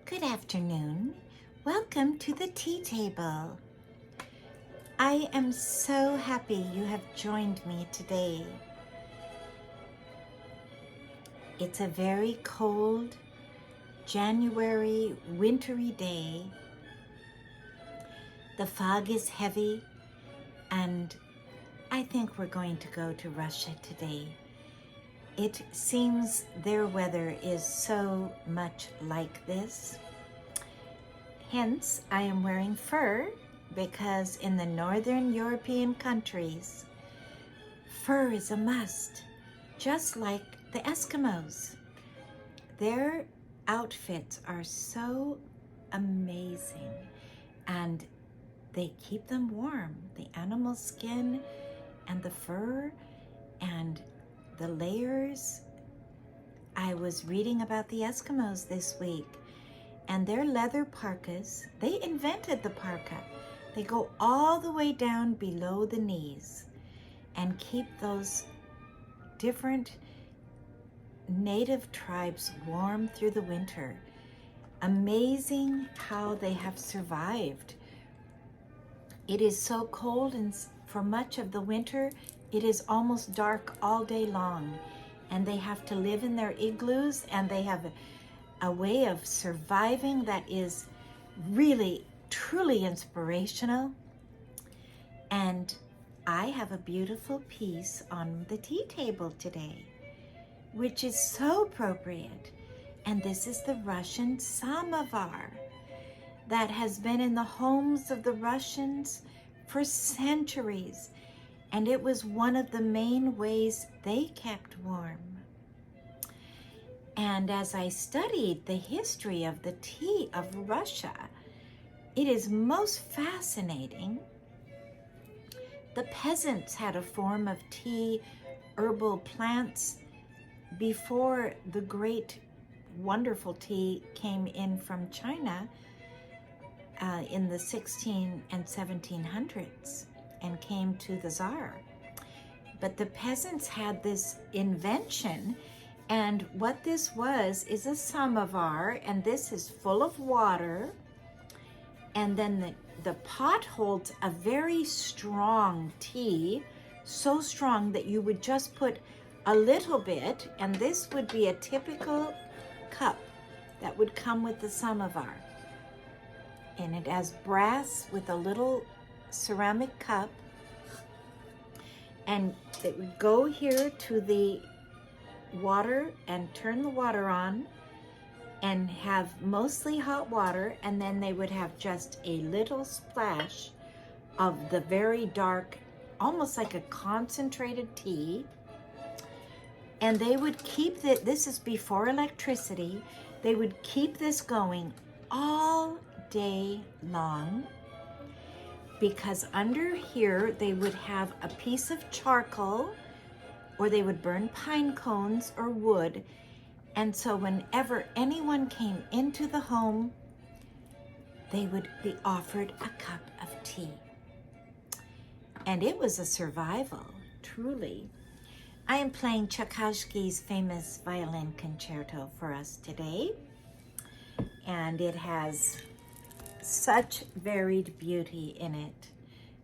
Good afternoon. Welcome to the tea table. I am so happy you have joined me today. It's a very cold, January, wintry day. The fog is heavy, and I think we're going to go to Russia today. It seems their weather is so much like this. Hence, I am wearing fur because in the northern European countries, fur is a must, just like the Eskimos. Their outfits are so amazing and they keep them warm. The animal skin and the fur and the layers. I was reading about the Eskimos this week, and their leather parkas, they invented the parka. They go all the way down below the knees and keep those different native tribes warm through the winter. Amazing how they have survived. It is so cold, and for much of the winter, it is almost dark all day long, and they have to live in their igloos, and they have a way of surviving that is really, truly inspirational. And I have a beautiful piece on the tea table today, which is so appropriate. And this is the Russian Samovar that has been in the homes of the Russians for centuries. And it was one of the main ways they kept warm. And as I studied the history of the tea of Russia, it is most fascinating. The peasants had a form of tea, herbal plants, before the great, wonderful tea came in from China in the 16 and 1700s. And came to the Tsar. But the peasants had this invention, and what this was is a samovar, and this is full of water, and then the pot holds a very strong tea, so strong that you would just put a little bit, and this would be a typical cup that would come with the samovar. And it has brass with a little ceramic cup, and it would go here to the water and turn the water on and have mostly hot water, and then they would have just a little splash of the very dark, almost like a concentrated tea, and they would keep this is before electricity, they would keep this going all day long, because under here they would have a piece of charcoal, or they would burn pine cones or wood. And so whenever anyone came into the home, they would be offered a cup of tea. And it was a survival, truly. I am playing Tchaikovsky's famous violin concerto for us today. And it has such varied beauty in it.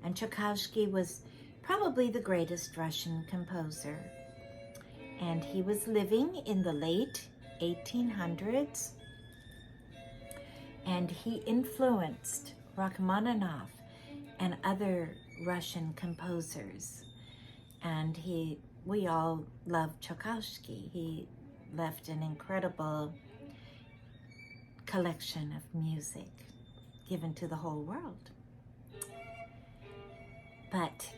And Tchaikovsky was probably the greatest Russian composer. And he was living in the late 1800s. And he influenced Rachmaninoff and other Russian composers. And we all love Tchaikovsky. He left an incredible collection of music given to the whole world. But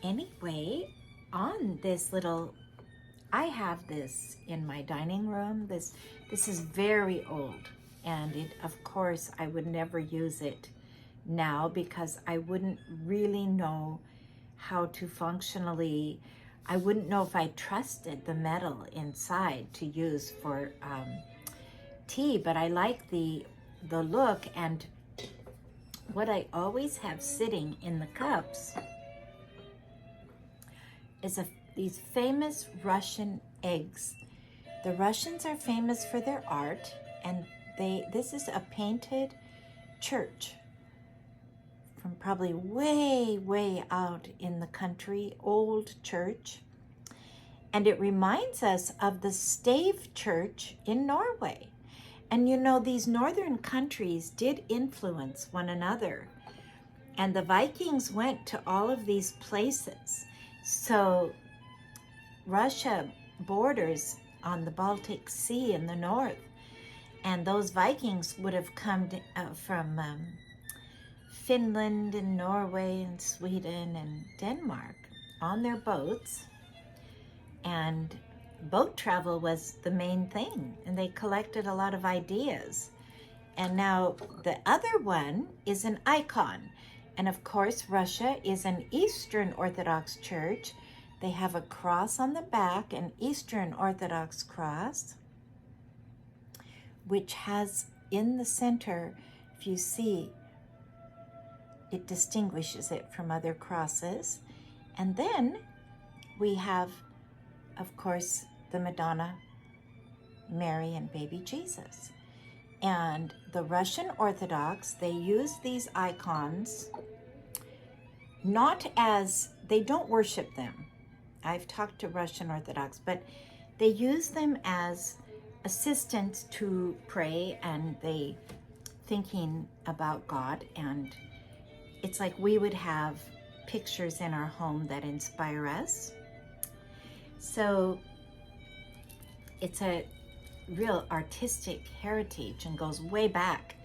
anyway, on this little, I have this in my dining room. This is very old, and it, of course, I would never use it now because I wouldn't really know how to functionally, I wouldn't know if I trusted the metal inside to use for tea, but I like the look. And what I always have sitting in the cups is these famous Russian eggs. The Russians are famous for their art, and This is a painted church from probably way, way out in the country, old church. And it reminds us of the stave church in Norway. And you know, these northern countries did influence one another. And the Vikings went to all of these places. So Russia borders on the Baltic Sea in the north. And those Vikings would have come from Finland and Norway and Sweden and Denmark on their boats. And boat travel was the main thing. And they collected a lot of ideas. And now the other one is an icon. And of course, Russia is an Eastern Orthodox church. They have a cross on the back, an Eastern Orthodox cross, which has in the center, if you see, it distinguishes it from other crosses. And then we have, of course, the Madonna, Mary, and baby Jesus. And the Russian Orthodox, they use these icons not as, they don't worship them. I've talked to Russian Orthodox, but they use them as assistants to pray, and they thinking about God. And it's like we would have pictures in our home that inspire us. So it's a real artistic heritage and goes way back.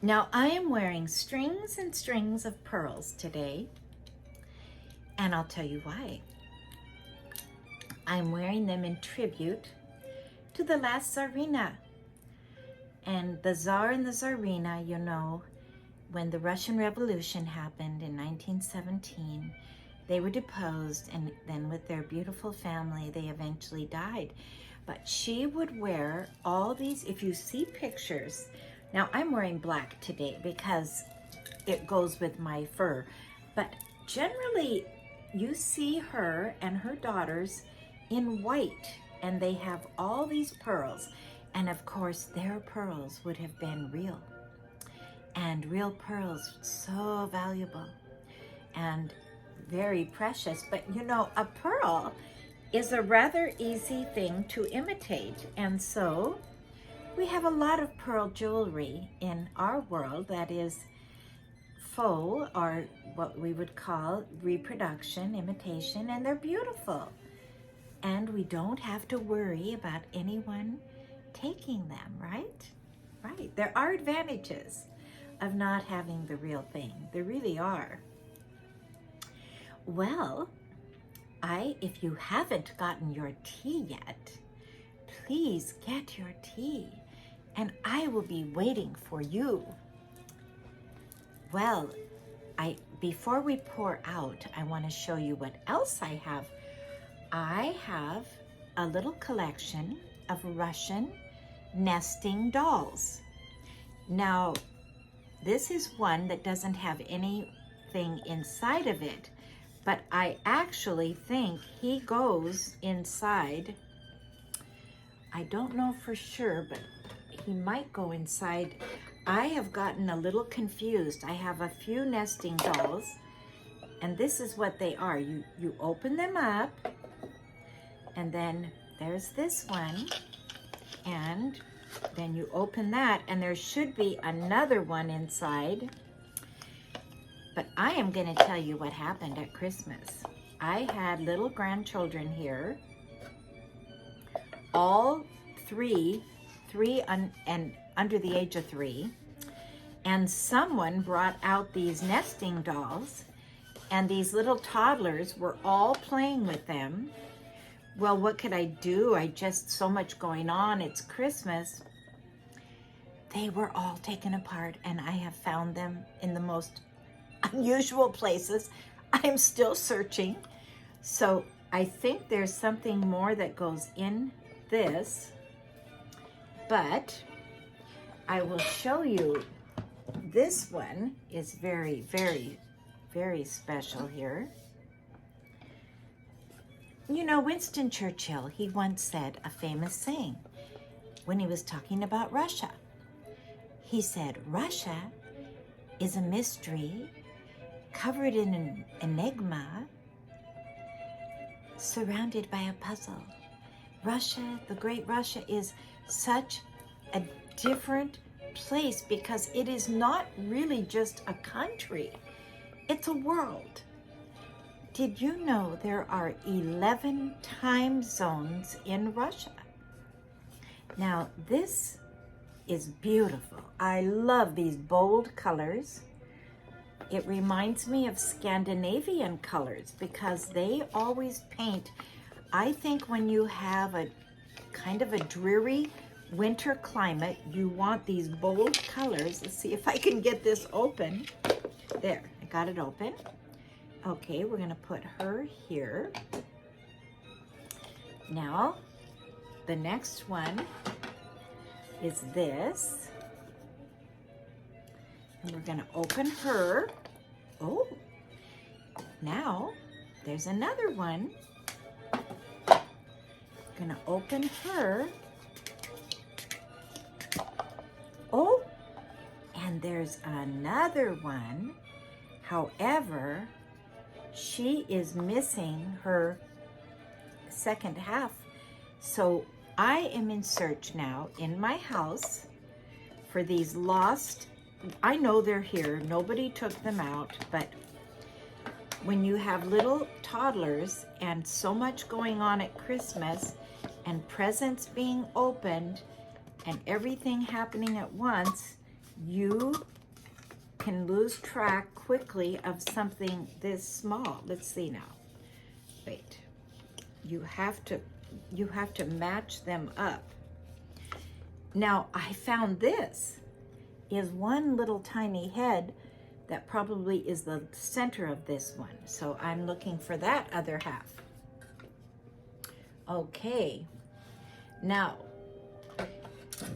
Now I am wearing strings and strings of pearls today, and I'll tell you why. I'm wearing them in tribute to the last Tsarina. And the Tsar and the Tsarina, you know, when the Russian Revolution happened in 1917, they were deposed, and then with their beautiful family, they eventually died. But she would wear all these, if you see pictures, now I'm wearing black today because it goes with my fur, but generally you see her and her daughters in white, and they have all these pearls. And of course, their pearls would have been real. And real pearls, so valuable and very precious. But you know, a pearl is a rather easy thing to imitate. And so we have a lot of pearl jewelry in our world that is faux, or what we would call reproduction, imitation, and they're beautiful. And we don't have to worry about anyone taking them, right? Right. There are advantages of not having the real thing. There really are. Well, if you haven't gotten your tea yet, please get your tea, and I will be waiting for you. Well, before we pour out, I want to show you what else I have. I have a little collection of Russian nesting dolls. Now, this is one that doesn't have anything inside of it, but I actually think he goes inside. I don't know for sure, but he might go inside. I have gotten a little confused. I have a few nesting dolls, and this is what they are. You open them up, and then there's this one, and then you open that, and there should be another one inside. But I am going to tell you what happened at Christmas. I had little grandchildren here, all three and under the age of 3, and someone brought out these nesting dolls, and these little toddlers were all playing with them. Well, what could I do? So much going on. It's Christmas. They were all taken apart, and I have found them in the most unusual places. I'm still searching. So I think there's something more that goes in this, but I will show you. This one is very, very, very special here. You know, Winston Churchill, he once said a famous saying when he was talking about Russia. He said, Russia is a mystery covered in an enigma, surrounded by a puzzle. Russia, the great Russia, is such a different place because it is not really just a country, it's a world. Did you know there are 11 time zones in Russia? Now, this is beautiful. I love these bold colors. It reminds me of Scandinavian colors because they always paint. I think when you have a kind of a dreary winter climate, you want these bold colors. Let's see if I can get this open. There, I got it open. Okay, we're gonna put her here. Now, the next one is this. And we're gonna open her. Oh, now there's another one. Gonna open her. Oh, and there's another one. However, she is missing her second half. So I am in search now in my house for these lost. I know they're here. Nobody took them out, but when you have little toddlers and so much going on at Christmas and presents being opened and everything happening at once, you can lose track quickly of something this small. Let's see now. Wait. You have to match them up. Now, I found this is one little tiny head that probably is the center of this one. So I'm looking for that other half. Okay. Now,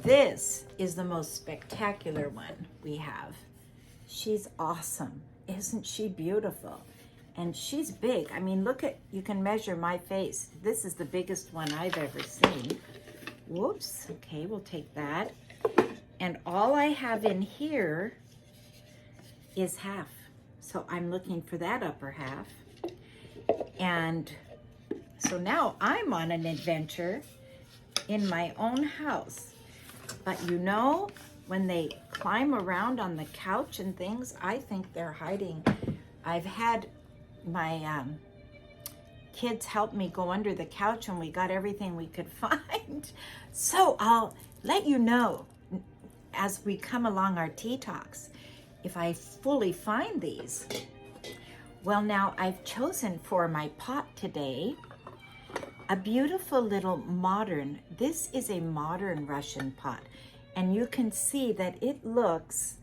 this is the most spectacular one we have. She's awesome. Isn't she beautiful? And she's big. I mean, look at, you can measure my face. This is the biggest one I've ever seen. Whoops. Okay, we'll take that. And all I have in here is half. So I'm looking for that upper half. And so now I'm on an adventure in my own house. But you know, when they climb around on the couch and things, I think they're hiding. I've had my kids help me go under the couch and we got everything we could find. So I'll let you know as we come along our tea talks if I fully find these. Well, now I've chosen for my pot today a beautiful little modern, this is a modern Russian pot. And you can see that it looks,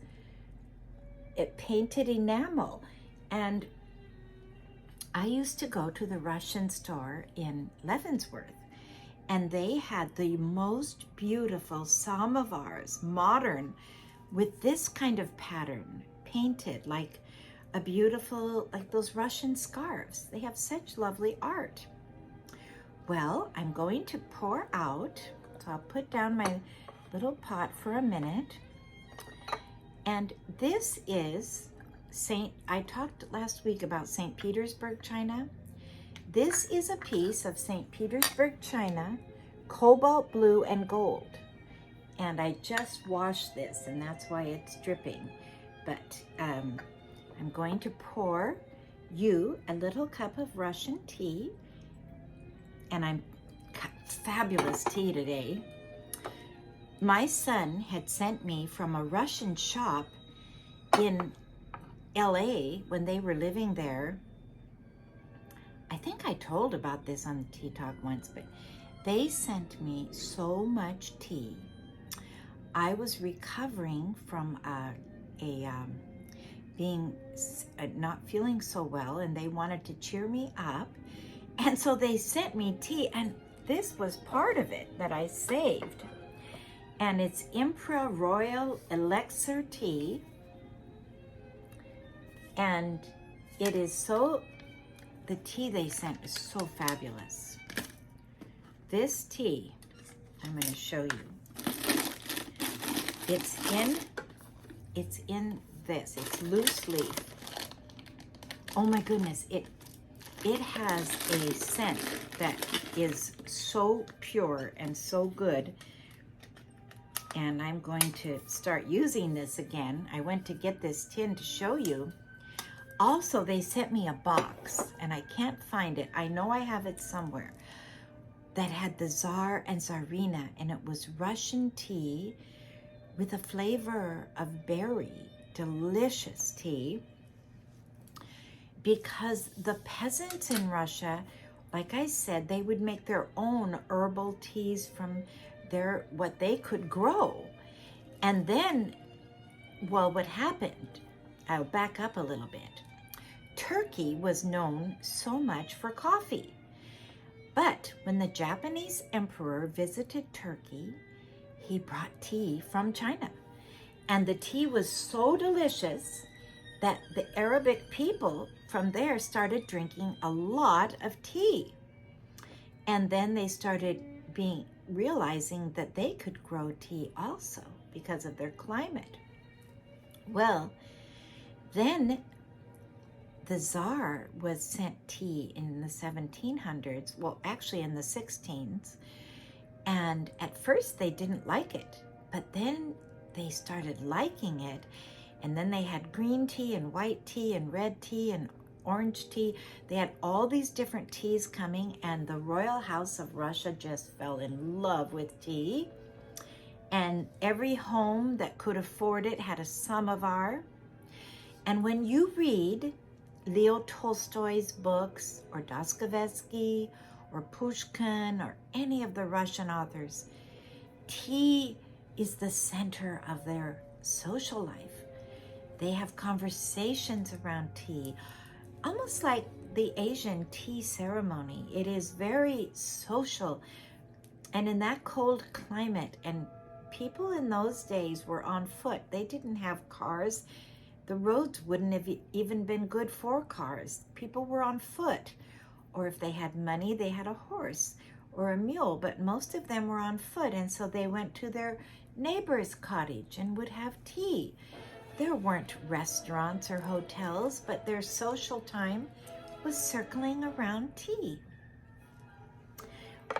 it painted enamel. And I used to go to the Russian store in Leavenworth, and they had the most beautiful samovars, modern, with this kind of pattern, painted like a beautiful, like those Russian scarves. They have such lovely art. Well, I'm going to pour out, so I'll put down my little pot for a minute. And this is I talked last week about St. Petersburg china. This is a piece of St. Petersburg china, cobalt blue and gold. And I just washed this, and that's why it's dripping. But I'm going to pour you a little cup of Russian tea. And I'm fabulous tea today. My son had sent me from a Russian shop in LA when they were living there. I think I told about this on the Tea Talk once, but they sent me so much tea. I was recovering from being not feeling so well, and they wanted to cheer me up. And so they sent me tea, and this was part of it that I saved. And it's Imperial Royal Elixir tea. And it is so, the tea they sent is so fabulous. This tea, I'm going to show you. It's in It's in this. It's loose leaf. Oh my goodness, it has a scent that is so pure and so good. And I'm going to start using this again. I went to get this tin to show you. Also, they sent me a box, and I can't find it. I know I have it somewhere, that had the Tsar and Tsarina, and it was Russian tea with a flavor of berry. Delicious tea. Because the peasants in Russia, like I said, they would make their own herbal teas from what they could grow. And then, well, what happened, I'll back up a little bit. Turkey was known so much for coffee. But when the Japanese emperor visited Turkey, he brought tea from China. And the tea was so delicious that the Arabic people from there started drinking a lot of tea. And then they started realizing that they could grow tea also because of their climate. Well, then the Tsar was sent tea in the 1700s, well, actually in the 16s, and at first they didn't like it, but then they started liking it, and then they had green tea and white tea and red tea and orange tea. They had all these different teas coming, and the royal house of Russia just fell in love with tea, and every home that could afford it had a samovar. And when you read Leo Tolstoy's books, or Dostoevsky, or Pushkin, or any of the Russian authors, tea is the center of their social life. They have conversations around tea, almost like the Asian tea ceremony. It is very social. And in that cold climate, and people in those days were on foot. They didn't have cars. The roads wouldn't have even been good for cars. People were on foot. Or if they had money, they had a horse or a mule, but most of them were on foot. And so they went to their neighbor's cottage and would have tea. There weren't restaurants or hotels, but their social time was circling around tea.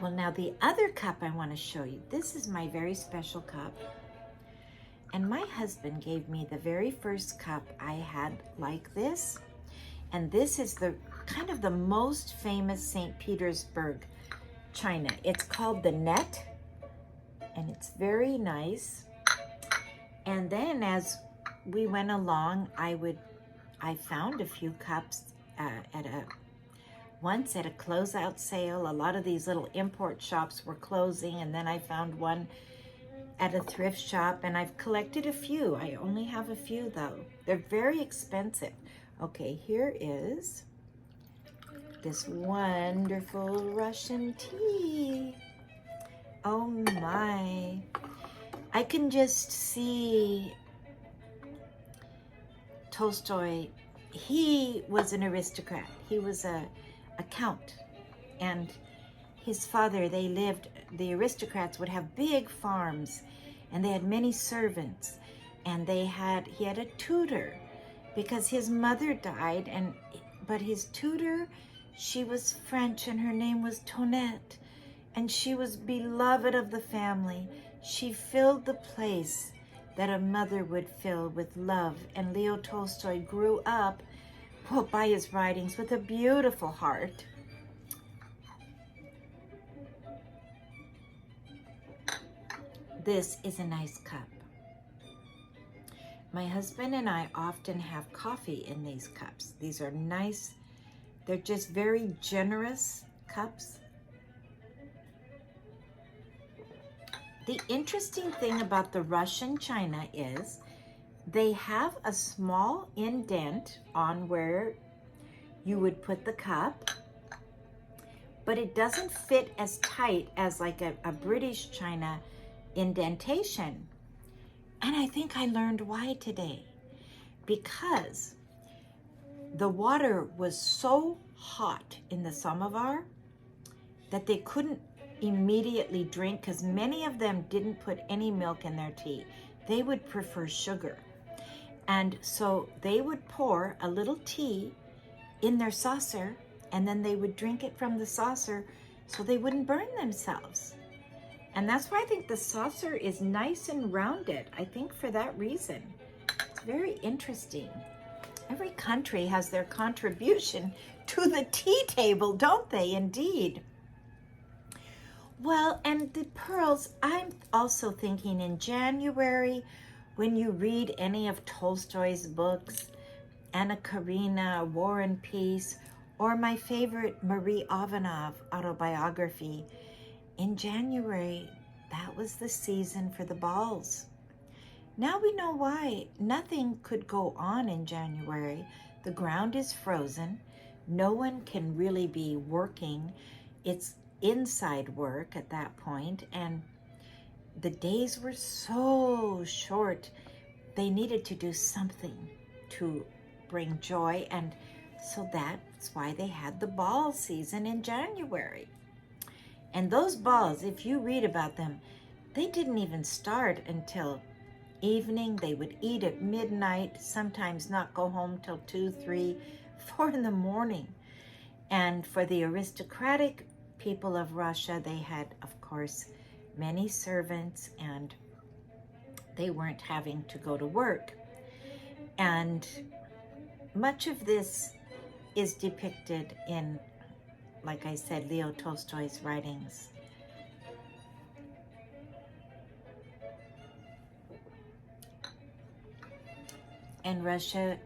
Well, now the other cup I want to show you, this is my very special cup. And my husband gave me the very first cup I had like this. And this is the kind of the most famous St. Petersburg china. It's called the net, and it's very nice. And then as we went along, I found a few cups once at a closeout sale. A lot of these little import shops were closing, and then I found one at a thrift shop, and I've collected a few. I only have a few though. They're very expensive. Okay, here is this wonderful Russian tea. Oh my. I can just see Tolstoy. He was an aristocrat. He was a count. And his father, the aristocrats would have big farms, and they had many servants, and he had a tutor because his mother died, but his tutor, she was French, and her name was Tonette, and she was beloved of the family. She filled the place that a mother would fill with love, and Leo Tolstoy grew up, well, by his writings, with a beautiful heart. This is a nice cup. My husband and I often have coffee in these cups. These are nice. They're just very generous cups. The interesting thing about the Russian china is they have a small indent on where you would put the cup, but it doesn't fit as tight as like a British china indentation. And I think I learned why today. Because the water was so hot in the samovar that they couldn't immediately drink, because many of them didn't put any milk in their tea. They would prefer sugar. And so they would pour a little tea in their saucer, and then they would drink it from the saucer so they wouldn't burn themselves. And that's why I think the saucer is nice and rounded. I think for that reason. It's very interesting. Every country has their contribution to the tea table, don't they? Indeed. Well, and the pearls, I'm also thinking in January, when you read any of Tolstoy's books, Anna Karenina, War and Peace, or my favorite Marie Ivanov autobiography, in January, that was the season for the balls. Now we know why. Nothing could go on in January. The ground is frozen. No one can really be working. It's inside work at that point, and the days were so short. They needed to do something to bring joy, and so that's why they had the ball season in January. And those balls, if you read about them, they didn't even start until evening. They would eat at midnight, sometimes not go home till 2, 3, 4 in the morning. And for the aristocratic people of Russia, they had, of course, many servants, and they weren't having to go to work. And much of this is depicted in, like I said, Leo Tolstoy's writings. And Russia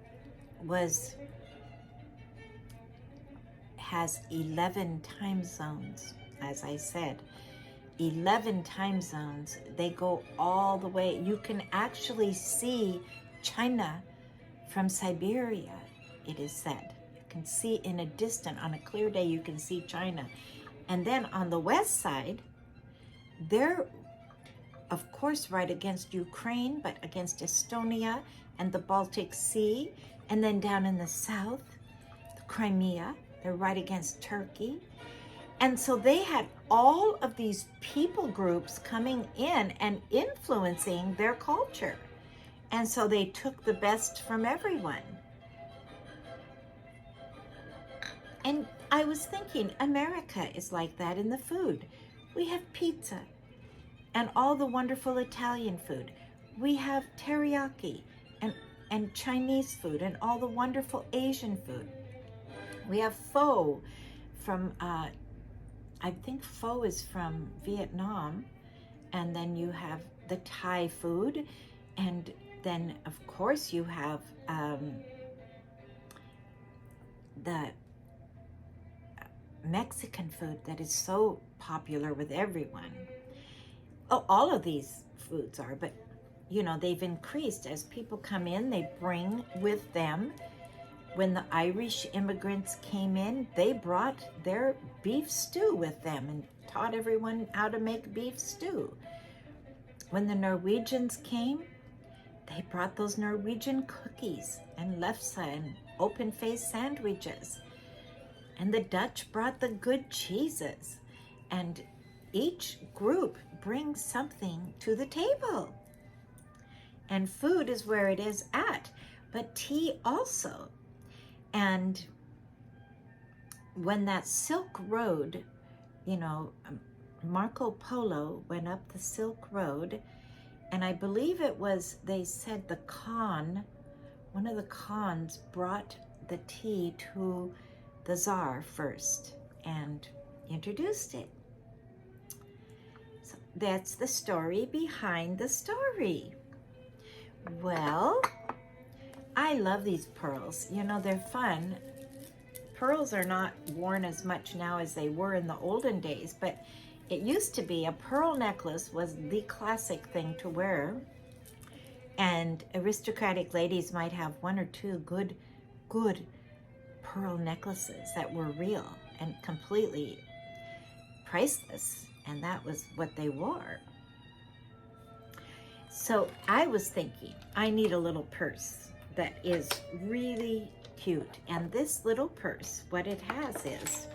has 11 time zones, as I said. 11 time zones. They go all the way. You can actually see China from Siberia, it is said. You can see in a distant, on a clear day, you can see China. And then on the west side, they're, of course, right against Ukraine, but against Estonia and the Baltic Sea. And then down in the south, the Crimea, they're right against Turkey. And so they had all of these people groups coming in and influencing their culture. And so they took the best from everyone. And I was thinking, America is like that in the food. We have pizza and all the wonderful Italian food. We have teriyaki and Chinese food and all the wonderful Asian food. We have pho from, I think pho is from Vietnam. And then you have the Thai food. And then, of course, you have the Mexican food that is so popular with everyone. Oh, all of these foods are, but, you know, they've increased. As people come in, they bring with them. When the Irish immigrants came in, they brought their beef stew with them and taught everyone how to make beef stew. When the Norwegians came, they brought those Norwegian cookies and lefse and open-faced sandwiches. And the Dutch brought the good cheeses. And each group brings something to the table. And food is where it is at, but tea also. And when that Silk Road, you know, Marco Polo went up the Silk Road, and I believe it was, they said the Khan, one of the Khans brought the tea to the Tsar first and introduced it. So that's the story behind the story. Well, I love these pearls. You know, they're fun. Pearls are not worn as much now as they were in the olden days, but it used to be a pearl necklace was the classic thing to wear. And aristocratic ladies might have one or two good pearl necklaces that were real and completely priceless. And that was what they wore. So I was thinking, I need a little purse that is really cute. And this little purse, what it has is,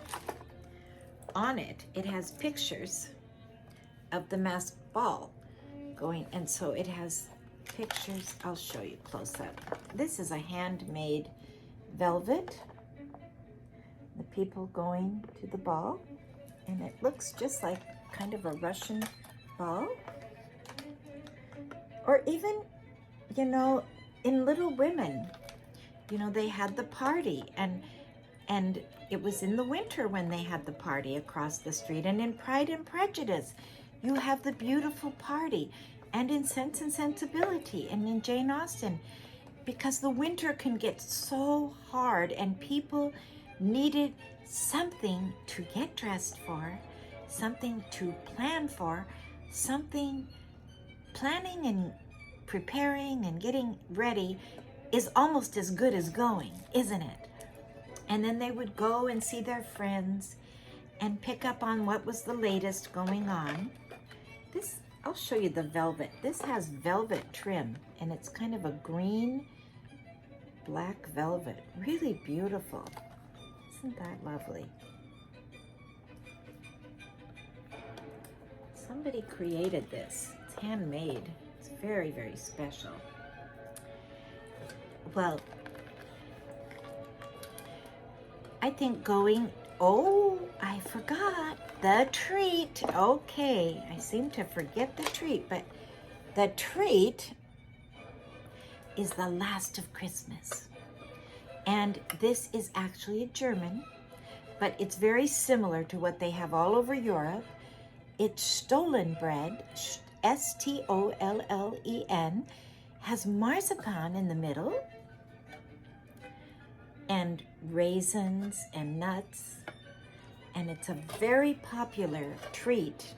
on it, it has pictures of the masked ball going. And so it has pictures. I'll show you close up. This is a handmade velvet. The people going to the ball. And it looks just like kind of a Russian ball. Or even, you know, in Little Women, you know, they had the party, and it was in the winter when they had the party across the street. And in Pride and Prejudice, you have the beautiful party, and in Sense and Sensibility, and in Jane Austen, because the winter can get so hard, and people needed something to get dressed for, something to plan for, something. Planning and preparing and getting ready is almost as good as going, isn't it? And then they would go and see their friends and pick up on what was the latest going on. This, I'll show you the velvet. This has velvet trim, and it's kind of a green, black velvet. Really beautiful. Isn't that lovely? Somebody created this. It's handmade. It's very, very special. Well, I think going, oh, I forgot the treat. Okay, I seem to forget the treat, but the treat is the last of Christmas. And this is actually German, but it's very similar to what they have all over Europe. It's stollen bread, S-T-O-L-L-E-N, has marzipan in the middle, and raisins and nuts, and it's a very popular treat.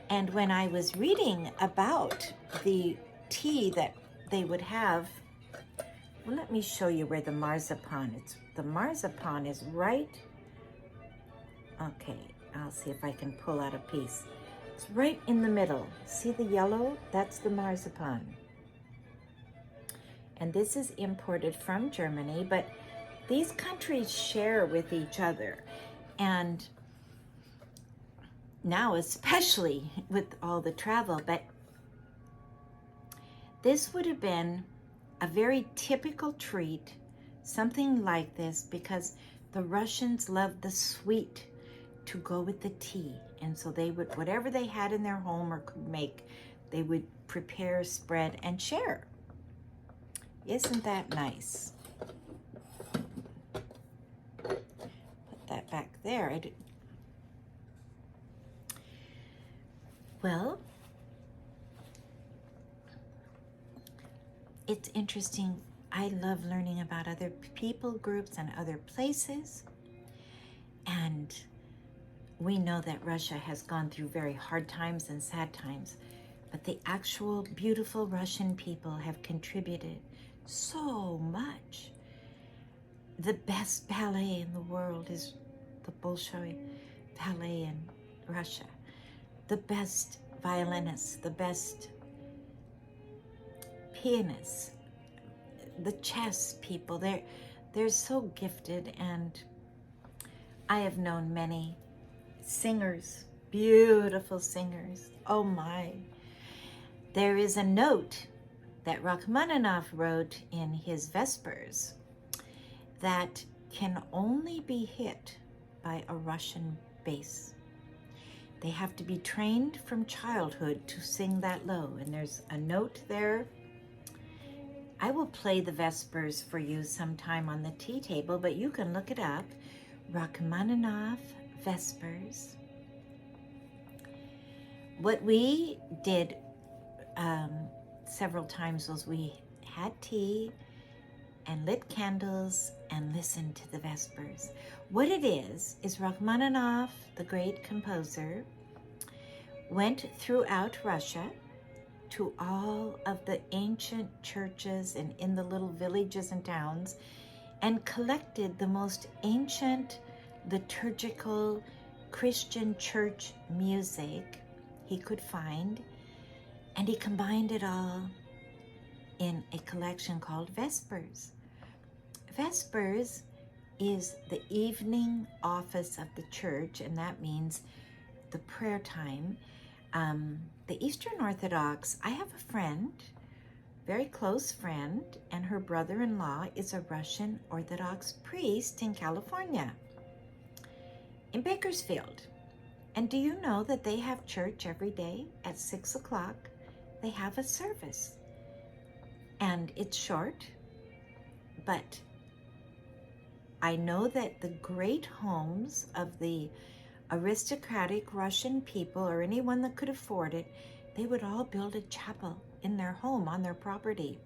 And when I was reading about the tea that they would have, well, let me show you where the marzipan is. The marzipan is right, okay, I'll see if I can pull out a piece. It's right in the middle. See the yellow? That's the marzipan. And this is imported from Germany, but these countries share with each other. And now, especially with all the travel, but this would have been a very typical treat, something like this, because the Russians loved the sweet to go with the tea. And so they would, whatever they had in their home or could make, they would prepare, spread, and share. Isn't that nice? Put that back there. Well, it's interesting. I love learning about other people groups and other places. And we know that Russia has gone through very hard times and sad times, but the actual beautiful Russian people have contributed so much. The best ballet in the world is the Bolshoi ballet in Russia. The best violinists, the best pianists, the chess people, they're so gifted. And I have known many singers, beautiful singers. Oh my. There is a note that Rachmaninoff wrote in his Vespers that can only be hit by a Russian bass. They have to be trained from childhood to sing that low. And there's a note there. I will play the Vespers for you sometime on the tea table, but you can look it up. Rachmaninoff Vespers. What we did several times was we had tea and lit candles and listened to the Vespers. What it is Rachmaninoff, the great composer, went throughout Russia to all of the ancient churches and in the little villages and towns and collected the most ancient liturgical Christian church music he could find, and he combined it all in a collection called Vespers. Vespers is the evening office of the church, and that means the prayer time. The Eastern Orthodox, I have a friend very close friend, and her brother-in-law is a Russian Orthodox priest in California, in Bakersfield. And do you know that they have church every day at 6 o'clock? They have a service. And it's short, but I know that the great homes of the aristocratic Russian people, or anyone that could afford it, they would all build a chapel in their home, on their property.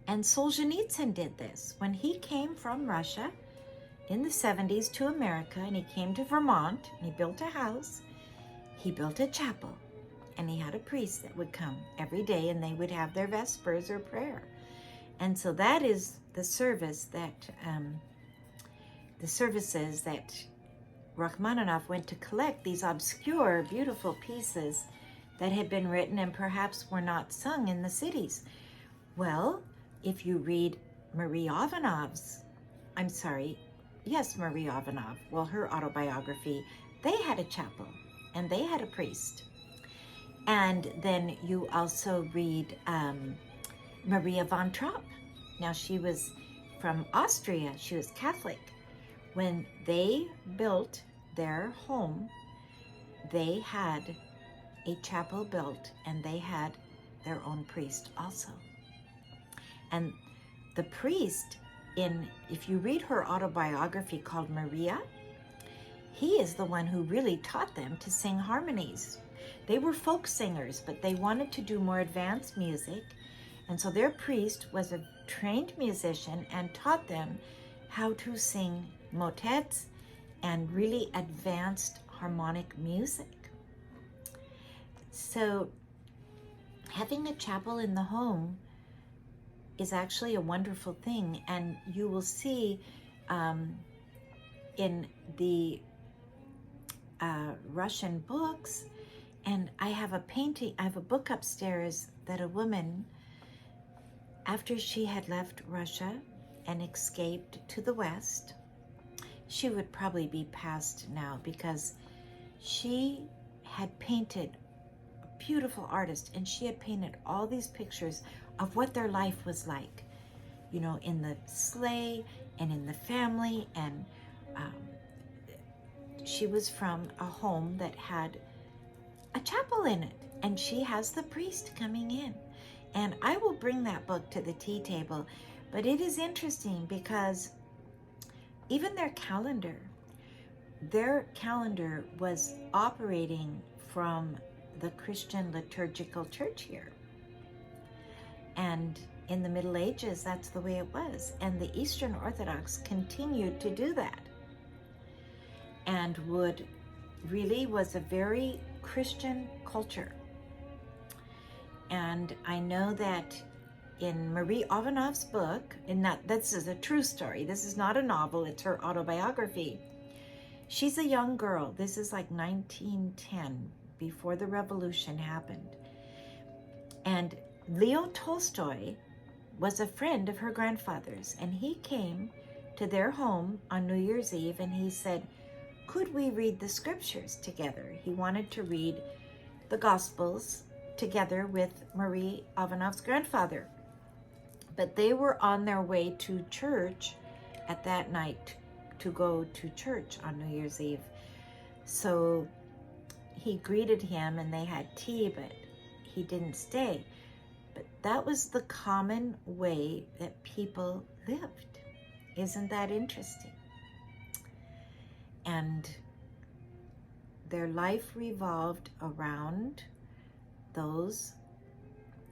And Solzhenitsyn did this. When he came from Russia in the 70s to America, and he came to Vermont, and he built a house, he built a chapel, and he had a priest that would come every day, and they would have their vespers or prayer. And so that is the service that, the services that Rachmaninoff went to collect, these obscure, beautiful pieces that had been written and perhaps were not sung in the cities. Well, if you read Marie Ivanov's, Marie Ivanov, well, her autobiography, they had a chapel and they had a priest. And then you also read Maria von Trapp. Now, she was from Austria. She was Catholic. When they built their home, they had a chapel built, and they had their own priest also. And the priest, if you read her autobiography called Maria, he is the one who really taught them to sing harmonies. They were folk singers, but they wanted to do more advanced music. And so their priest was a trained musician and taught them how to sing motets and really advanced harmonic music. So having a chapel in the home is actually a wonderful thing. And you will see in the Russian books, and I have a painting, I have a book upstairs that a woman, after she had left Russia and escaped to the West, she would probably be passed now, because she had painted, a beautiful artist, and she had painted all these pictures of what their life was like, you know, in the sleigh and in the family. And she was from a home that had a chapel in it, and she has the priest coming in. And I will bring that book to the tea table. But it is interesting because even their calendar was operating from the Christian liturgical church year. And in the Middle Ages, that's the way it was. And the Eastern Orthodox continued to do that, and was a very Christian culture. And I know that in Marie Ivanov's book, this is a true story, this is not a novel, it's her autobiography. She's a young girl. This is like 1910, before the revolution happened. And Leo Tolstoy was a friend of her grandfather's, and he came to their home on New Year's Eve, and he said, could we read the scriptures together? He wanted to read the Gospels together with Marie Ivanov's grandfather. But they were on their way to church at that night, to go to church on New Year's Eve. So he greeted him and they had tea, but he didn't stay. But that was the common way that people lived. Isn't that interesting? And their life revolved around those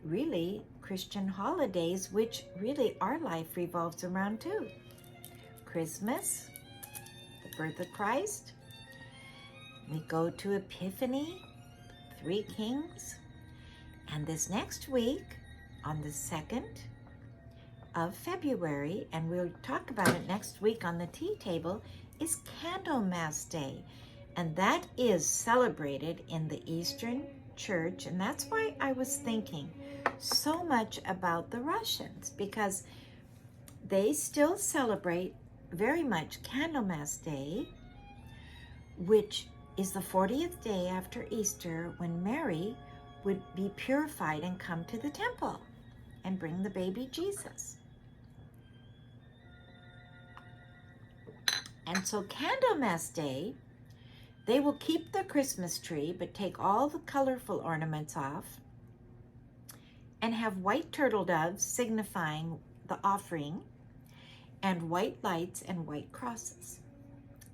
really Christian holidays, which really our life revolves around too. Christmas, the birth of Christ. We go to Epiphany, Three Kings. And this next week, on the 2nd of February, and we'll talk about it next week on the tea table, is Candlemas Day. And that is celebrated in the Eastern Church. And that's why I was thinking so much about the Russians, because they still celebrate very much Candlemas Day, which is the 40th day after Easter, when Mary would be purified and come to the temple and bring the baby Jesus. And so Candlemas Day, they will keep the Christmas tree, but take all the colorful ornaments off and have white turtle doves signifying the offering and white lights and white crosses.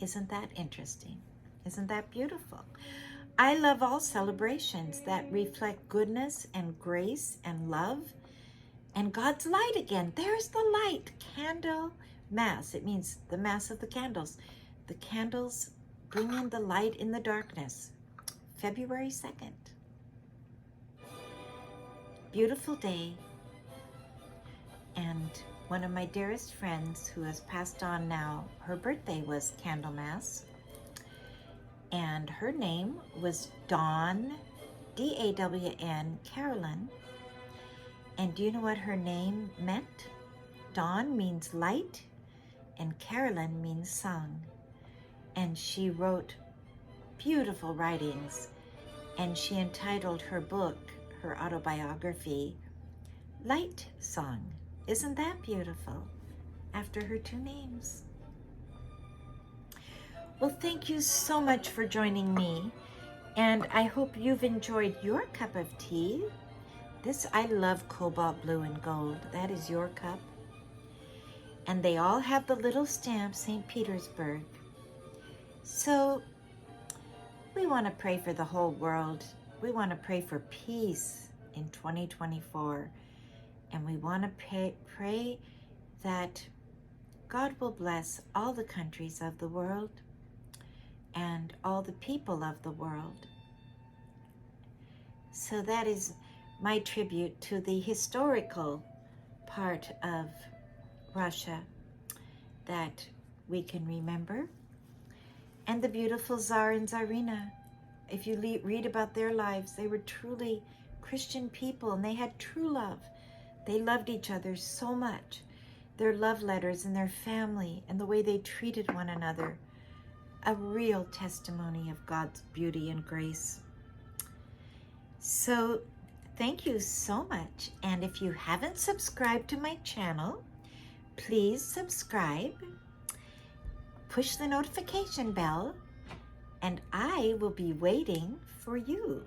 Isn't that interesting? Isn't that beautiful? I love all celebrations that reflect goodness and grace and love and God's light again. There's the light. Candle Mass. It means the Mass of the candles. The candles bringing the light in the darkness. February 2nd. Beautiful day. And one of my dearest friends who has passed on now, her birthday was Candlemas. And her name was Dawn, D-A-W-N, Carolyn. And do you know what her name meant? Dawn means light, and Carolyn means song. And she wrote beautiful writings, and she entitled her book, her autobiography, Light Song. Isn't that beautiful? After her two names. Well, thank you so much for joining me, and I hope you've enjoyed your cup of tea. I love cobalt blue and gold. That is your cup. And they all have the little stamp, St. Petersburg. So we want to pray for the whole world. We want to pray for peace in 2024. And we want to pray that God will bless all the countries of the world and all the people of the world. So that is my tribute to the historical part of Russia that we can remember. And the beautiful Tsar and Tsarina. If you read about their lives, they were truly Christian people, and they had true love. They loved each other so much. Their love letters and their family and the way they treated one another. A real testimony of God's beauty and grace. So thank you so much. And if you haven't subscribed to my channel, please subscribe. Push the notification bell, and I will be waiting for you.